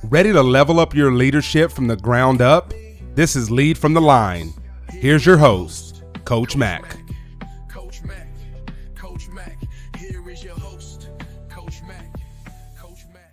Ready to level up your leadership from the ground up? This is Lead from the Line. Here's your host, Coach Mac. Coach Mac, Coach Mac, here is your host, Coach Mac, Coach Mac.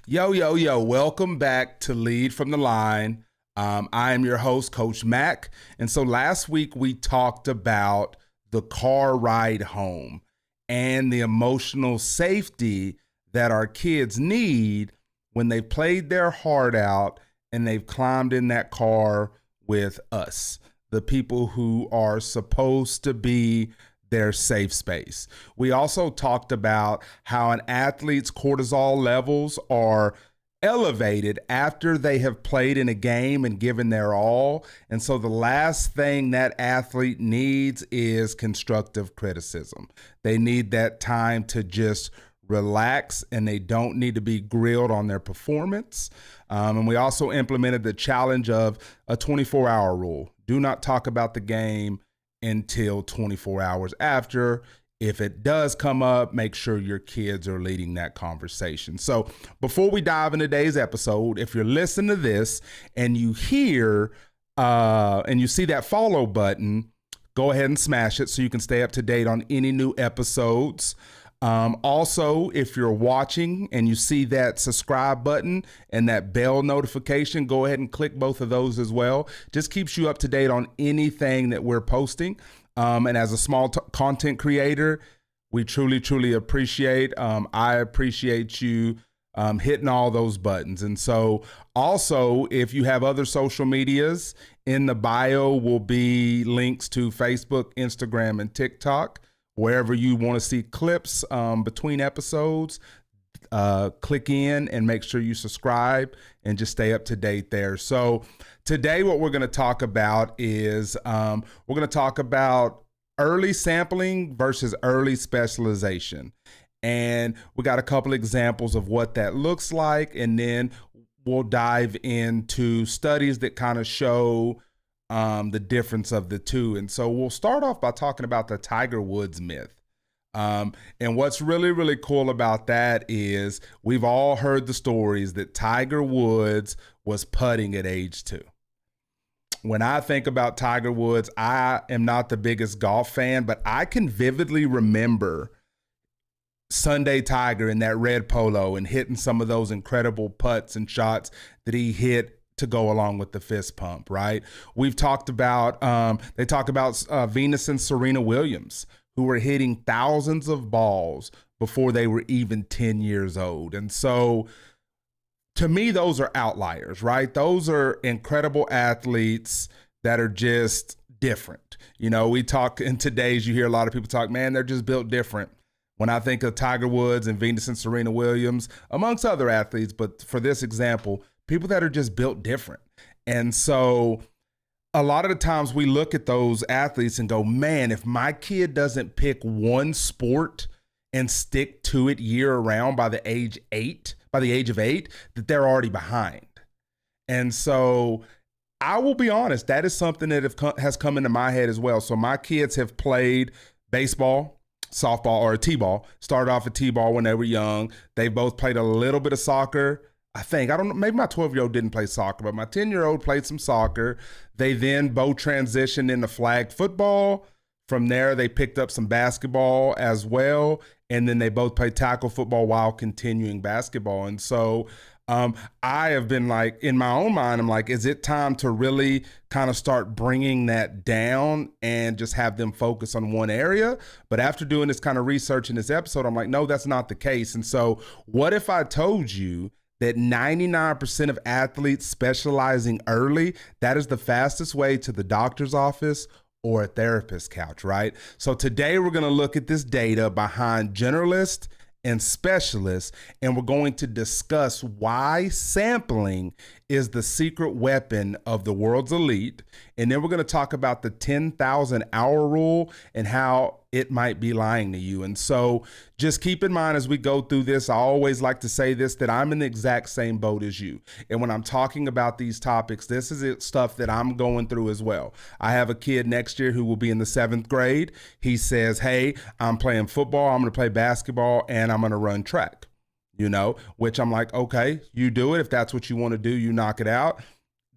Yo, welcome back to Lead from the Line. I am your host, Coach Mac. And so last week we talked about the car ride home and the emotional safety that our kids need when they've played their heart out and they've climbed in that car with us, the people who are supposed to be their safe space. We also talked about how an athlete's cortisol levels are elevated after they have played in a game and given their all. And so the last thing that athlete needs is constructive criticism. They need that time to just relax, and they don't need to be grilled on their performance. And we also implemented the challenge of a 24-hour rule. Do not talk about the game until 24 hours after. If it does come up, make sure your kids are leading that conversation. So before we dive into today's episode, if you're listening to this and you hear and you see that follow button, go ahead and smash it so you can stay up to date on any new episodes. Also, if you're watching and you see that subscribe button and that bell notification, go ahead and click both of those as well. Just keeps you up to date on anything that we're posting. And as a small content creator, we truly appreciate. I appreciate you hitting all those buttons. And so also, if you have other social medias, in the bio will be links to Facebook, Instagram, and TikTok. Wherever you want to see clips between episodes, click in and make sure you subscribe and just stay up to date there. So today what we're going to talk about is we're going to talk about early sampling versus early specialization. And we got a couple examples of what that looks like. And then we'll dive into studies that kind of show the difference of the two. And so we'll start off by talking about the Tiger Woods myth. And what's really cool about that is we've all heard the stories that Tiger Woods was putting at age 2. When I think about Tiger Woods, I am not the biggest golf fan, but I can vividly remember Sunday Tiger in that red polo and hitting some of those incredible putts and shots that he hit to go along with the fist pump, right? We've talked about, they talk about Venus and Serena Williams, who were hitting thousands of balls before they were even 10 years old. And so to me, those are outliers, right? Those are incredible athletes that are just different. You know, we talk in today's, you hear a lot of people talk, man, they're just built different. When I think of Tiger Woods and Venus and Serena Williams, amongst other athletes, but for this example, people that are just built different. And so a lot of the times we look at those athletes and go, man, if my kid doesn't pick one sport and stick to it year round by the age of 8, that they're already behind. And so I will be honest, that is something that has come into my head as well. So my kids have played baseball, softball, or t-ball, started off at t-ball when they were young. They both played a little bit of soccer. I don't know, maybe my 12-year-old didn't play soccer, but my 10-year-old played some soccer. They then both transitioned into flag football. From there, they picked up some basketball as well. And then they both played tackle football while continuing basketball. And so I have been like, in my own mind, I'm like, is it time to really kind of start bringing that down and just have them focus on one area? But after doing this kind of research in this episode, I'm like, no, that's not the case. And so what if I told you that 99% of athletes specializing early, that is the fastest way to the doctor's office or a therapist's couch, right? So today we're going to look at this data behind generalists and specialists, and we're going to discuss why sampling is the secret weapon of the world's elite. And then we're going to talk about the 10,000 hour rule and how it might be lying to you. And so just keep in mind as we go through this, I always like to say this, that I'm in the exact same boat as you. And when I'm talking about these topics, this is stuff that I'm going through as well. I have a kid next year who will be in the 7th grade. He says, hey, I'm playing football, I'm going to play basketball, and I'm going to run track, which I'm like, okay, you do it. If that's what you want to do, you knock it out.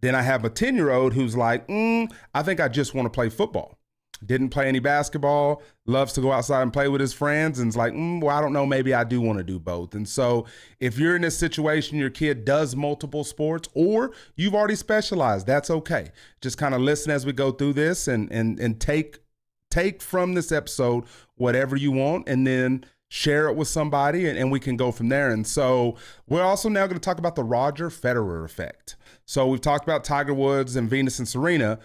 Then I have a 10-year-old who's like, I think I just want to play football. Didn't play any basketball, loves to go outside and play with his friends, and it's like, well, I don't know, maybe I do want to do both. And so if you're in this situation, your kid does multiple sports, or you've already specialized, that's okay. Just kind of listen as we go through this and take from this episode whatever you want, and then share it with somebody, and we can go from there. And so we're also now going to talk about the Roger Federer Effect. So we've talked about Tiger Woods and Venus and Serena.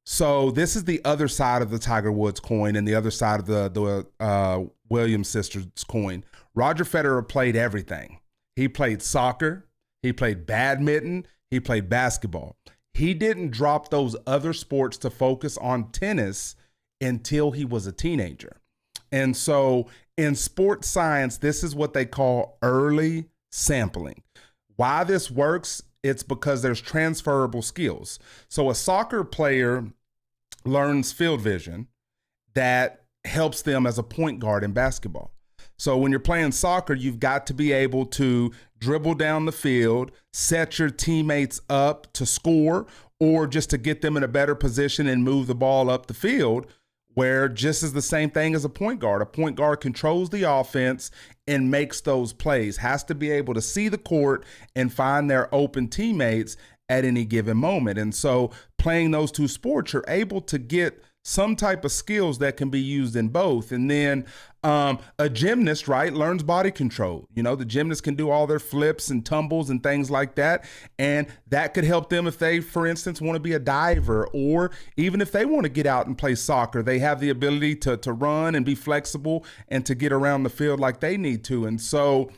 So this is the other side of the Tiger Woods coin and the other side of the Williams sisters coin. Roger Federer played everything. He played soccer, he played badminton, he played basketball. He didn't drop those other sports to focus on tennis until he was a teenager. And so in sports science, this is what they call early sampling. Why this works, it's because there's transferable skills. So a soccer player learns field vision that helps them as a point guard in basketball. So when you're playing soccer, you've got to be able to dribble down the field, set your teammates up to score, or just to get them in a better position and move the ball up the field, where just is the same thing as a point guard. A point guard controls the offense and makes those plays, has to be able to see the court and find their open teammates at any given moment. And so playing those two sports, you're able to get some type of skills that can be used in both. And then a gymnast, right, learns body control. The gymnast can do all their flips and tumbles and things like that. And that could help them if they, for instance, want to be a diver, or even if they want to get out and play soccer, they have the ability to run and be flexible and to get around the field like they need to. And so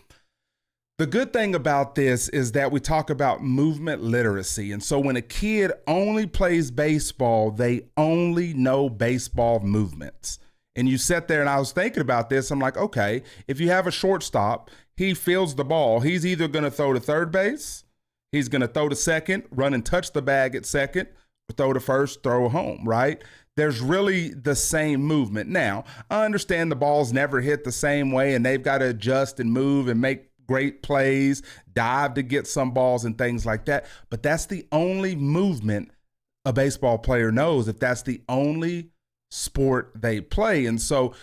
the good thing about this is that we talk about movement literacy. And so when a kid only plays baseball, they only know baseball movements. And you sit there, and I was thinking about this. I'm like, okay, if you have a shortstop, he fields the ball. He's either going to throw to third base, he's going to throw to second, run and touch the bag at second, throw to first, throw home, right? There's really the same movement. Now, I understand the balls never hit the same way, and they've got to adjust and move and make great plays, dive to get some balls and things like that. But that's the only movement a baseball player knows, if that's the only sport they play. And so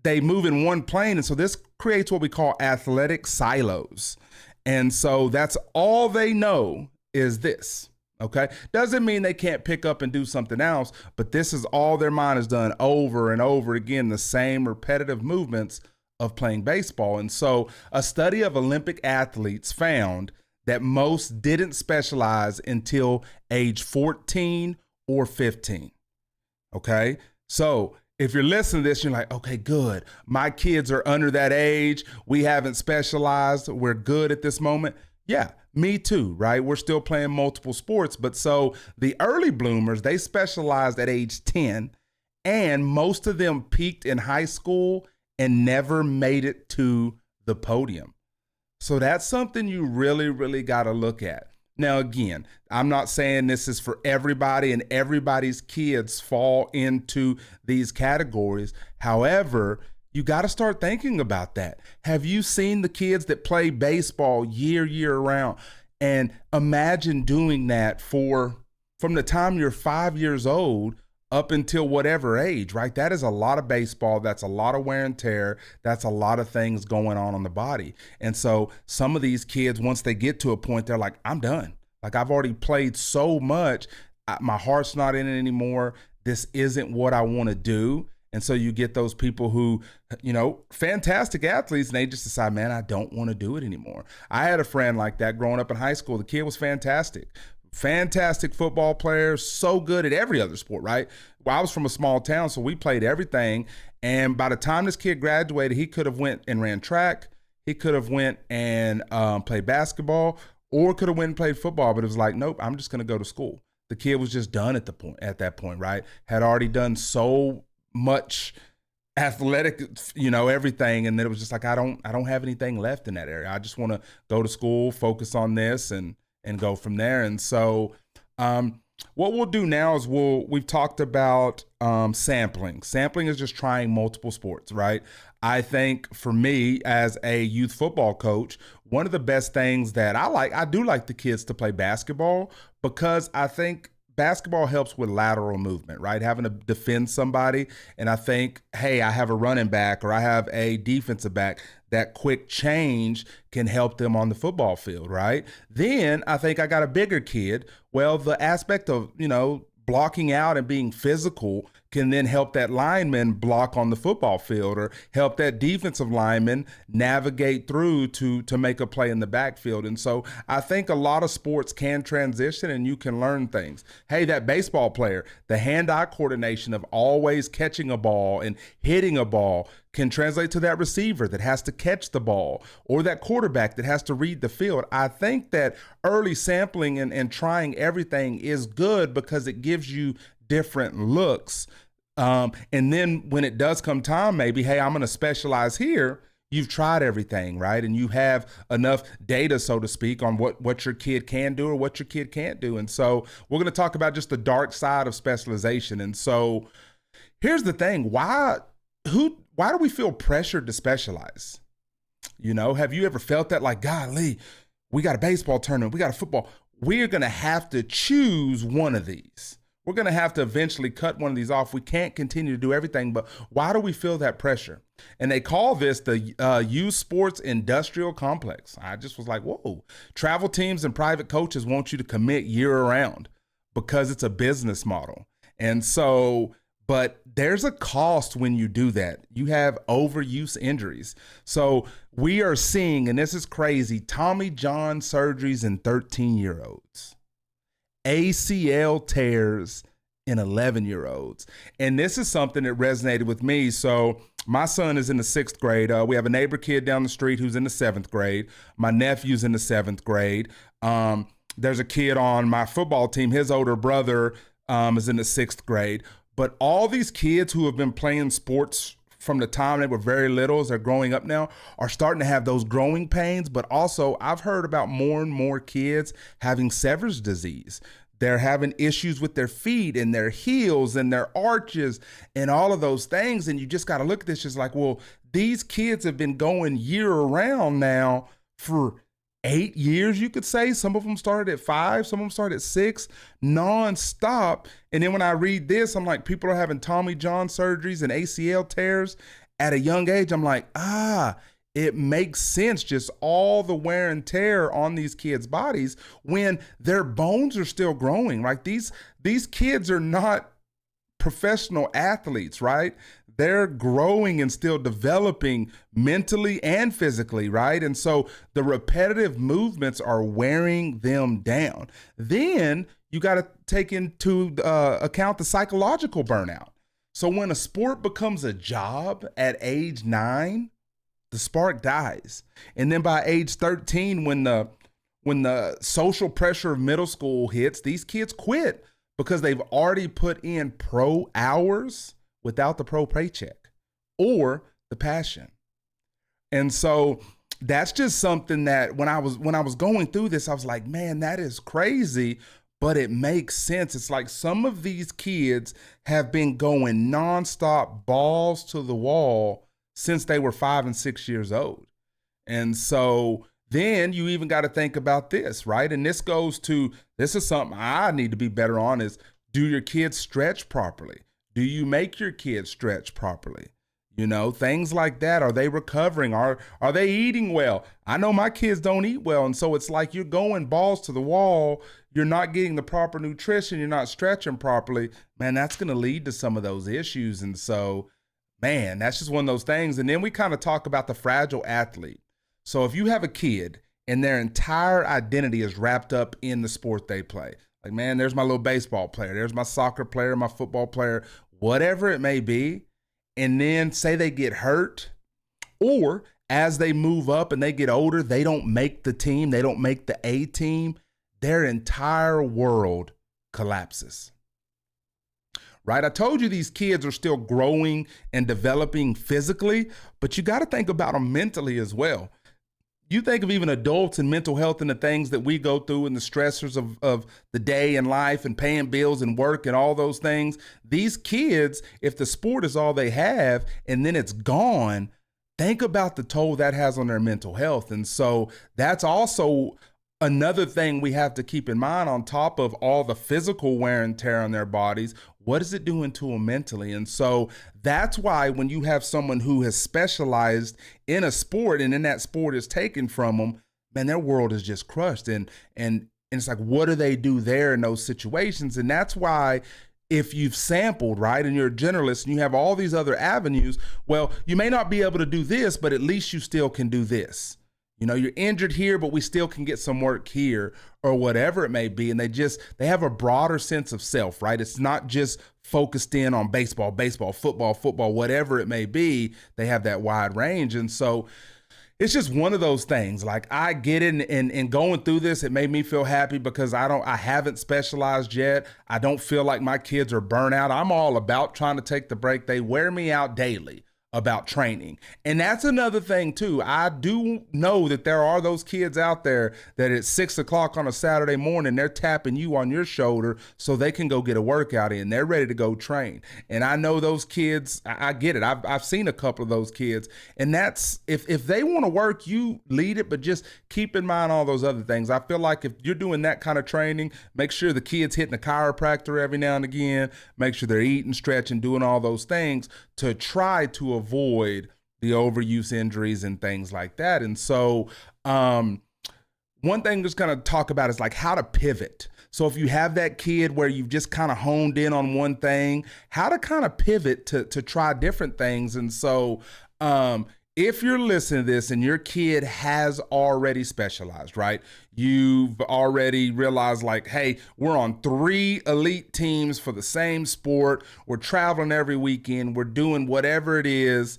they move in one plane. And so this creates what we call athletic silos. And so that's all they know is this. Okay. Doesn't mean they can't pick up and do something else, but this is all their mind has done over and over again, the same repetitive movements of playing baseball. And so a study of Olympic athletes found that most didn't specialize until age 14 or 15. Okay. So if you're listening to this, you're like, okay, good. My kids are under that age. We haven't specialized. We're good at this moment. Yeah, me too, right? We're still playing multiple sports. But so the early bloomers, they specialized at age 10, and most of them peaked in high school and never made it to the podium. So that's something you really, really got to look at. Now, again, I'm not saying this is for everybody and everybody's kids fall into these categories. However, you got to start thinking about that. Have you seen the kids that play baseball year round? And imagine doing that from the time you're 5 years old up until whatever age, right? That is a lot of baseball. That's a lot of wear and tear. That's a lot of things going on the body. And so some of these kids, once they get to a point, they're like, I'm done. Like, I've already played so much. My heart's not in it anymore. This isn't what I want to do. And so you get those people who, fantastic athletes, and they just decide, man, I don't want to do it anymore. I had a friend like that growing up in high school. The kid was fantastic football player, so good at every other sport, right? Well, I was from a small town, so we played everything. And by the time this kid graduated, he could have went and ran track. He could have went and played basketball, or could have went and played football. But it was like, nope, I'm just going to go to school. The kid was just done at that point, right? Had already done so much athletic, everything. And then it was just like, I don't have anything left in that area. I just want to go to school, focus on this and go from there. And so, what we'll do now is we've talked about sampling. Sampling is just trying multiple sports, right? I think for me as a youth football coach, one of the best things that I do like the kids to play basketball, because I think basketball helps with lateral movement, right? Having to defend somebody. And I think, hey, I have a running back or I have a defensive back. That quick change can help them on the football field, right? Then I think I got a bigger kid. Well, the aspect of, blocking out and being physical can then help that lineman block on the football field or help that defensive lineman navigate through to make a play in the backfield. And so I think a lot of sports can transition and you can learn things. Hey, that baseball player, the hand-eye coordination of always catching a ball and hitting a ball can translate to that receiver that has to catch the ball or that quarterback that has to read the field. I think that early sampling and trying everything is good because it gives you different looks. And then when it does come time, maybe, hey, I'm going to specialize here. You've tried everything, right? And you have enough data, so to speak, on what your kid can do or what your kid can't do. And so we're going to talk about just the dark side of specialization. And so here's the thing. Why do we feel pressured to specialize? Have you ever felt that, like, golly, we got a baseball tournament, we got a football. We're going to have to choose one of these. We're going to have to eventually cut one of these off. We can't continue to do everything, but why do we feel that pressure? And they call this the youth sports industrial complex. I just was like, whoa. Travel teams and private coaches want you to commit year round because it's a business model. And so, but there's a cost when you do that. You have overuse injuries. So we are seeing, and this is crazy, Tommy John surgeries in 13-year-olds. ACL tears in 11-year-olds. And this is something that resonated with me. So my son is in the 6th grade. We have a neighbor kid down the street who's in the 7th grade. My nephew's in the 7th grade. There's a kid on my football team. His older brother is in the 6th grade. But all these kids who have been playing sports from the time they were very little, as they're growing up now, are starting to have those growing pains. But also, I've heard about more and more kids having Sever's disease. They're having issues with their feet and their heels and their arches and all of those things. And you just got to look at this just like, well, these kids have been going year round now for 8 years, you could say. Some of them started at 5, some of them started at 6, nonstop. And then when I read this, I'm like, people are having Tommy John surgeries and ACL tears at a young age. I'm like, it makes sense, just all the wear and tear on these kids' bodies when their bones are still growing. Like these kids are not professional athletes, right? They're growing and still developing mentally and physically, right? And so the repetitive movements are wearing them down. Then you got to take into account the psychological burnout. So when a sport becomes a job at age 9, the spark dies. And then by age 13, when the social pressure of middle school hits, these kids quit because they've already put in pro hours without the pro paycheck or the passion. And so that's just something that when I was going through this, I was like, man, that is crazy, but it makes sense. It's like some of these kids have been going nonstop, balls to the wall, since they were 5 and 6 years old. And so then you even got to think about this, right? And this is something I need to be better on, is do your kids stretch properly? Do you make your kids stretch properly? Things like that. Are they recovering? Are they eating well? I know my kids don't eat well. And so it's like you're going balls to the wall. You're not getting the proper nutrition. You're not stretching properly. Man, that's going to lead to some of those issues. And so, man, that's just one of those things. And then we kind of talk about the fragile athlete. So if you have a kid and their entire identity is wrapped up in the sport they play, like, man, there's my little baseball player, there's my soccer player, my football player, whatever it may be, and then say they get hurt, or as they move up and they get older, they don't make the team, they don't make the A team, their entire world collapses. right? I told you these kids are still growing and developing physically, but you got to think about them mentally as well. You think of even adults and mental health and the things that we go through and the stressors of the day and life and paying bills and work and all those things. These kids, if the sport is all they have and then it's gone, think about the toll that has on their mental health. And so that's also another thing we have to keep in mind on top of all the physical wear and tear on their bodies. What is it doing to them mentally? And so that's why when you have someone who has specialized in a sport and then that sport is taken from them, man, their world is just crushed. And it's like, what do they do there in those situations? And that's why if you've sampled, right, and you're a generalist and you have all these other avenues, well, you may not be able to do this, but at least you still can do this. You know, you're injured here, but we still can get some work here or whatever it may be. And they have a broader sense of self, right? It's not just focused in on baseball, football, whatever it may be. They have that wide range. And so it's just one of those things. Like, I get it, and going through this, it made me feel happy because I haven't specialized yet. I don't feel like my kids are burnt out. I'm all about trying to take the break. They wear me out daily about training. And that's another thing too. I do know that there are those kids out there that at 6 o'clock on a Saturday morning, they're tapping you on your shoulder so they can go get a workout in. They're ready to go train. And I know those kids, I get it. I've seen a couple of those kids. And that's, if they want to work, you lead it, but just keep in mind all those other things. I feel like if you're doing that kind of training, make sure the kid's hitting a chiropractor every now and again, make sure they're eating, stretching, doing all those things to try to avoid the overuse injuries and things like that. And so one thing just kind of talk about is like how to pivot. So if you have that kid where you've just kind of honed in on one thing, how to kind of pivot to try different things. And so if you're listening to this and your kid has already specialized, right? You've already realized like, hey, we're on 3 elite teams for the same sport. We're traveling every weekend. We're doing whatever it is.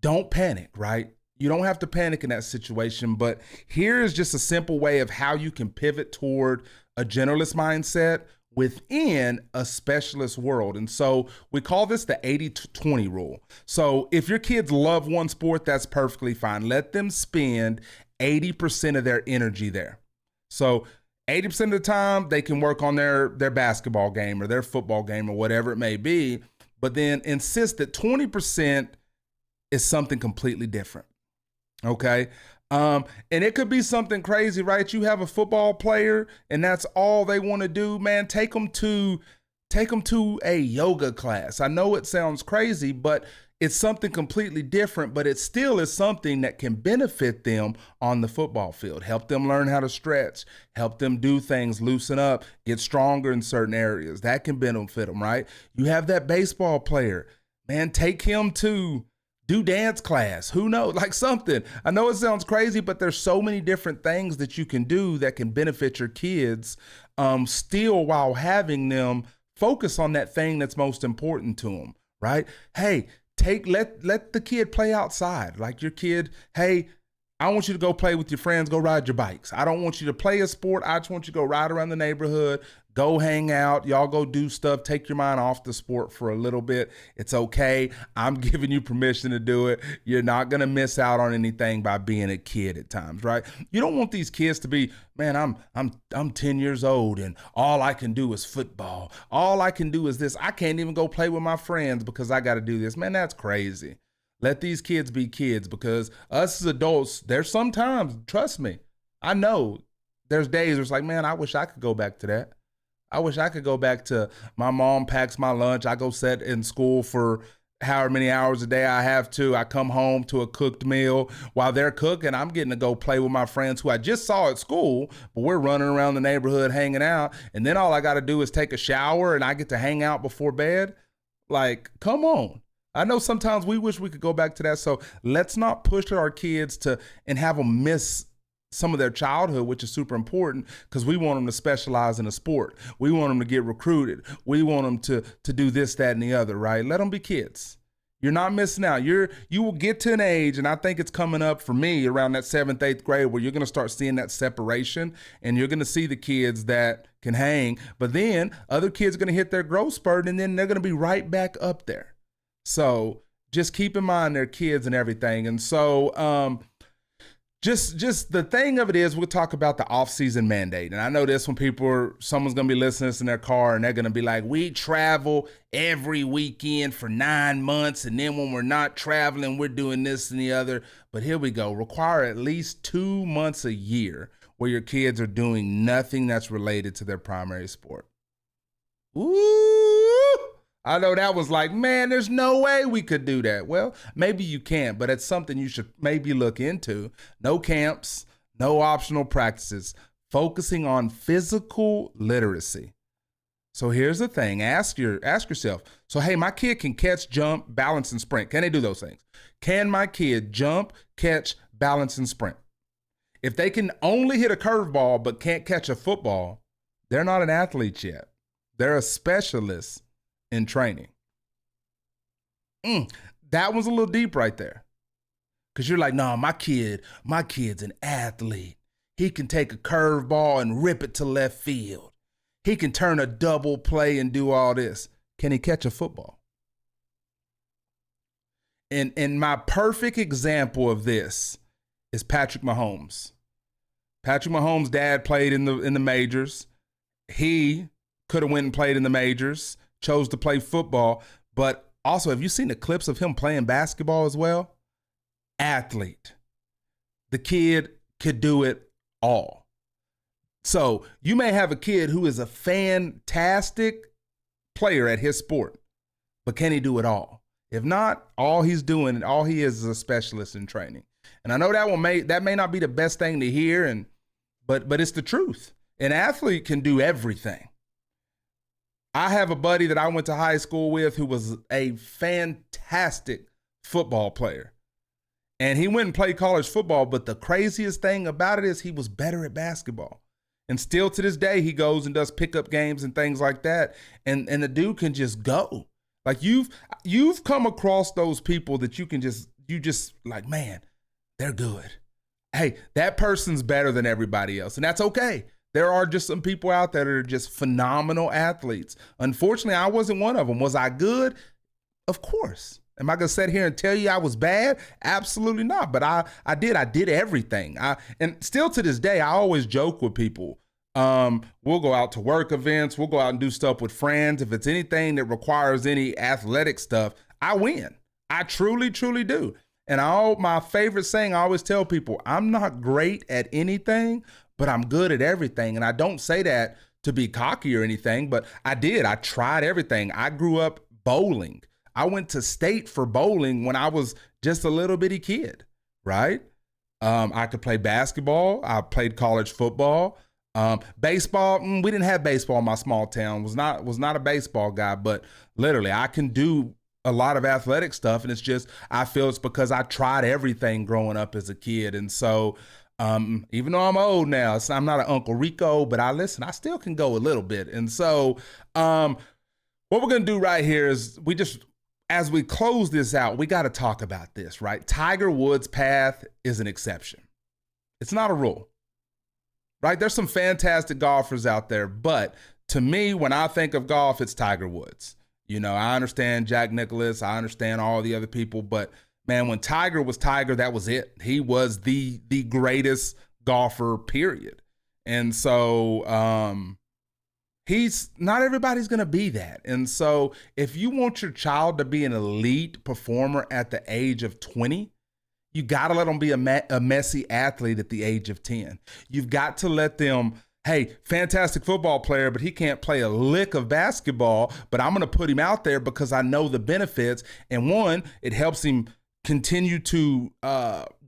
Don't panic, right? You don't have to panic in that situation, but here is just a simple way of how you can pivot toward a generalist mindset within a specialist world. And so we call this the 80-20 rule. So if your kids love one sport, that's perfectly fine. Let them spend 80% of their energy there. So 80% of the time they can work on their basketball game or their football game or whatever it may be, but then insist that 20% is something completely different. Okay. And it could be something crazy, right? You have a football player and that's all they want to do, man. Take them to a yoga class. I know it sounds crazy, but it's something completely different, but it still is something that can benefit them on the football field. Help them learn how to stretch, help them do things, loosen up, get stronger in certain areas. That can benefit them, right? You have that baseball player, man, take him to do dance class. Who knows? Like something. I know it sounds crazy, but there's so many different things that you can do that can benefit your kids, still while having them focus on that thing that's most important to them, right? Hey, let the kid play outside. Like your kid, hey, I want you to go play with your friends, go ride your bikes. I don't want you to play a sport. I just want you to go ride around the neighborhood, go hang out. Y'all go do stuff. Take your mind off the sport for a little bit. It's okay. I'm giving you permission to do it. You're not going to miss out on anything by being a kid at times, right? You don't want these kids to be, man, I'm 10 years old and all I can do is football. All I can do is this. I can't even go play with my friends because I got to do this. Man, that's crazy. Let these kids be kids, because us as adults, there's sometimes, trust me, I know there's days where it's like, man, I wish I could go back to that. I wish I could go back to my mom packs my lunch. I go sit in school for however many hours a day I have to. I come home to a cooked meal. While they're cooking, I'm getting to go play with my friends who I just saw at school, but we're running around the neighborhood hanging out. And then all I got to do is take a shower and I get to hang out before bed. Like, come on. I know sometimes we wish we could go back to that. So let's not push our kids and have them miss some of their childhood, which is super important, because we want them to specialize in a sport. We want them to get recruited. We want them to do this, that, and the other, right? Let them be kids. You're not missing out. You will get to an age, and I think it's coming up for me around that 7th, 8th grade, where you're going to start seeing that separation, and you're going to see the kids that can hang. But then other kids are going to hit their growth spurt, and then they're going to be right back up there. So just keep in mind their kids and everything. And so just the thing of it is, we'll talk about the off-season mandate. And I know this when someone's going to be listening to this in their car and they're going to be like, we travel every weekend for 9 months. And then when we're not traveling, we're doing this and the other. But here we go. Require at least 2 months a year where your kids are doing nothing that's related to their primary sport. Ooh, I know that was like, man, there's no way we could do that. Well, maybe you can't, but it's something you should maybe look into. No camps, no optional practices, focusing on physical literacy. So here's the thing, ask yourself, so hey, my kid can catch, jump, balance, and sprint. Can they do those things? Can my kid jump, catch, balance, and sprint? If they can only hit a curveball but can't catch a football, they're not an athlete yet. They're a specialist in training. That was a little deep right there. Because you're like, no, my kid's an athlete. He can take a curveball and rip it to left field. He can turn a double play and do all this. Can he catch a football? And my perfect example of this is Patrick Mahomes. Patrick Mahomes' dad played in the majors. He could have went and played in the majors, chose to play football. But also, have you seen the clips of him playing basketball as well? Athlete. The kid could do it all. So you may have a kid who is a fantastic player at his sport, but can he do it all? If not, all he is a specialist in training. And I know that may not be the best thing to hear, but it's the truth. An athlete can do everything. I have a buddy that I went to high school with who was a fantastic football player. And he went and played college football, but the craziest thing about it is he was better at basketball. And still to this day, he goes and does pickup games and things like that. And the dude can just go. Like you've come across those people that you just like, man, they're good. Hey, that person's better than everybody else. And that's okay. There are just some people out there that are just phenomenal athletes. Unfortunately, I wasn't one of them. Was I good? Of course. Am I going to sit here and tell you I was bad? Absolutely not. But I did everything. And still to this day, I always joke with people. We'll go out to work events. We'll go out and do stuff with friends. If it's anything that requires any athletic stuff, I win. I truly, truly do. And my favorite saying, I always tell people, I'm not great at anything, but I'm good at everything. And I don't say that to be cocky or anything, but I did. I tried everything. I grew up bowling. I went to state for bowling when I was just a little bitty kid, right? I could play basketball. I played college football. Baseball, we didn't have baseball in my small town. Was not a baseball guy, but literally I can do a lot of athletic stuff. And it's just, I feel it's because I tried everything growing up as a kid. And so even though I'm old now, I'm not an Uncle Rico, but I still can go a little bit. And so what we're going to do right here is as we close this out, we got to talk about this, right? Tiger Woods' path is an exception. It's not a rule, right? There's some fantastic golfers out there, but to me, when I think of golf, it's Tiger Woods. You know, I understand Jack Nicklaus. I understand all the other people, but man, when Tiger was Tiger, that was it. He was the greatest golfer, period. And so not everybody's going to be that. And so if you want your child to be an elite performer at the age of 20, you got to let them be a messy athlete at the age of 10. You've got to let them, hey, fantastic football player, but he can't play a lick of basketball, but I'm going to put him out there because I know the benefits. And one, it helps him continue to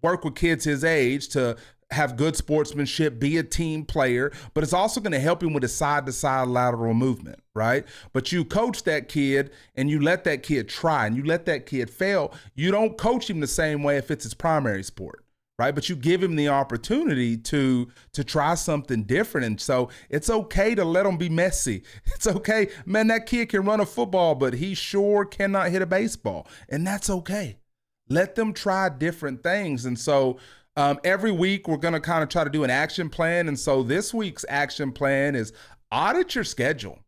work with kids his age to have good sportsmanship, be a team player, but it's also going to help him with his side-to-side lateral movement, right? But you coach that kid and you let that kid try and you let that kid fail. You don't coach him the same way if it's his primary sport, right? But you give him the opportunity to try something different. And so it's okay to let him be messy. It's okay. Man, that kid can run a football, but he sure cannot hit a baseball. And that's okay. Let them try different things. And so every week we're going to kind of try to do an action plan. And so this week's action plan is audit your schedule.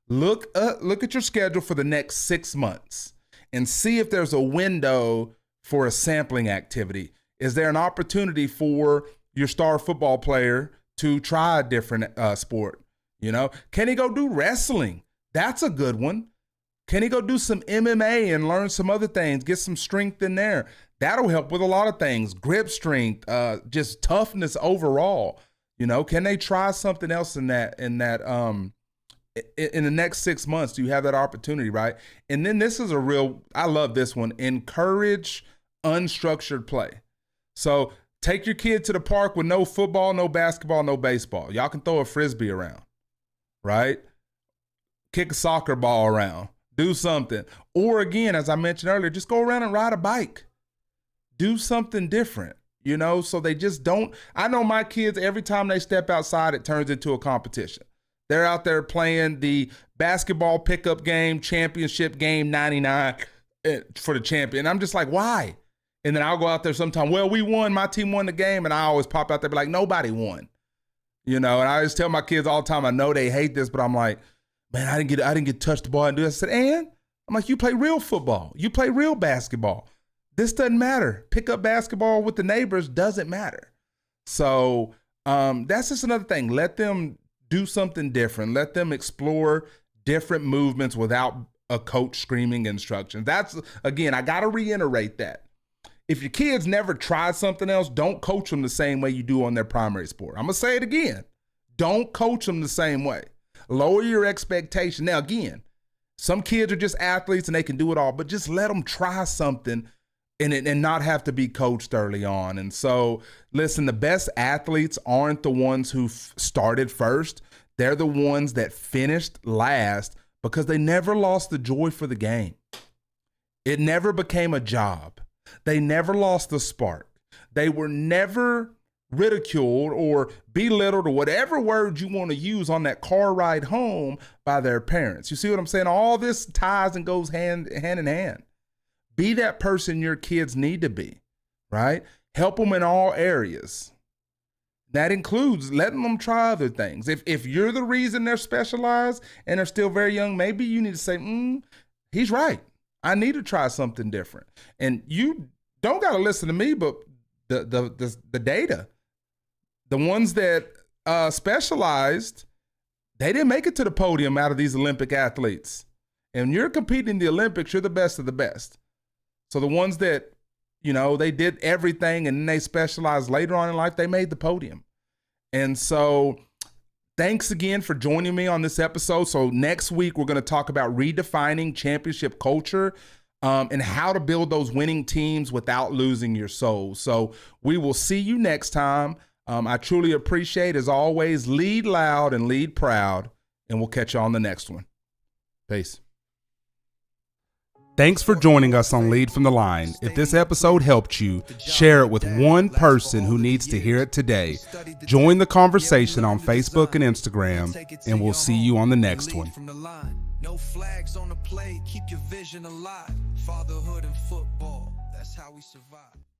Look at your schedule for the next 6 months and see if there's a window for a sampling activity. Is there an opportunity for your star football player to try a different sport? Can he go do wrestling? That's a good one. Can he go do some MMA and learn some other things, get some strength in there? That'll help with a lot of things, grip strength, just toughness overall. Can they try something else in the next 6 months? Do you have that opportunity, right? And then this is I love this one, encourage unstructured play. So take your kid to the park with no football, no basketball, no baseball. Y'all can throw a Frisbee around, right? Kick a soccer ball around, do something. Or again, as I mentioned earlier, just go around and ride a bike. Do something different, so they just don't. I know my kids, every time they step outside, it turns into a competition. They're out there playing the basketball pickup game, championship game 99 for the champion. I'm just like, why? And then I'll go out there sometime, well, we won, my team won the game, and I always pop out there and be like, nobody won. And I just tell my kids all the time, I know they hate this, but I'm like, man, I didn't get touched the ball and do this. I said, and I'm like, you play real football. You play real basketball. This doesn't matter. Pick up basketball with the neighbors doesn't matter. So that's just another thing. Let them do something different. Let them explore different movements without a coach screaming instructions. That's, again, I got to reiterate that. If your kids never tried something else, don't coach them the same way you do on their primary sport. I'm going to say it again. Don't coach them the same way. Lower your expectation. Now, again, some kids are just athletes and they can do it all, but just let them try something and not have to be coached early on. And so, listen, the best athletes aren't the ones who started first. They're the ones that finished last because they never lost the joy for the game. It never became a job. They never lost the spark. They were never ridiculed or belittled or whatever word you want to use on that car ride home by their parents. You see what I'm saying? All this ties and goes hand in hand. Be that person your kids need to be, right? Help them in all areas. That includes letting them try other things. If you're the reason they're specialized and they're still very young, maybe you need to say, he's right. I need to try something different. And you don't got to listen to me, but the data, the ones that specialized, they didn't make it to the podium out of these Olympic athletes. And you're competing in the Olympics, you're the best of the best. So the ones that, they did everything and then they specialized later on in life, they made the podium. And so thanks again for joining me on this episode. So next week, we're going to talk about redefining championship culture and how to build those winning teams without losing your soul. So we will see you next time. I truly appreciate, as always, lead loud and lead proud, and we'll catch you on the next one. Peace. Thanks for joining us on Lead from the Line. If this episode helped you, share it with one person who needs to hear it today. Join the conversation on Facebook and Instagram, and we'll see you on the next one. No flags on the play, keep your vision alive. Fatherhood and football, that's how we survive.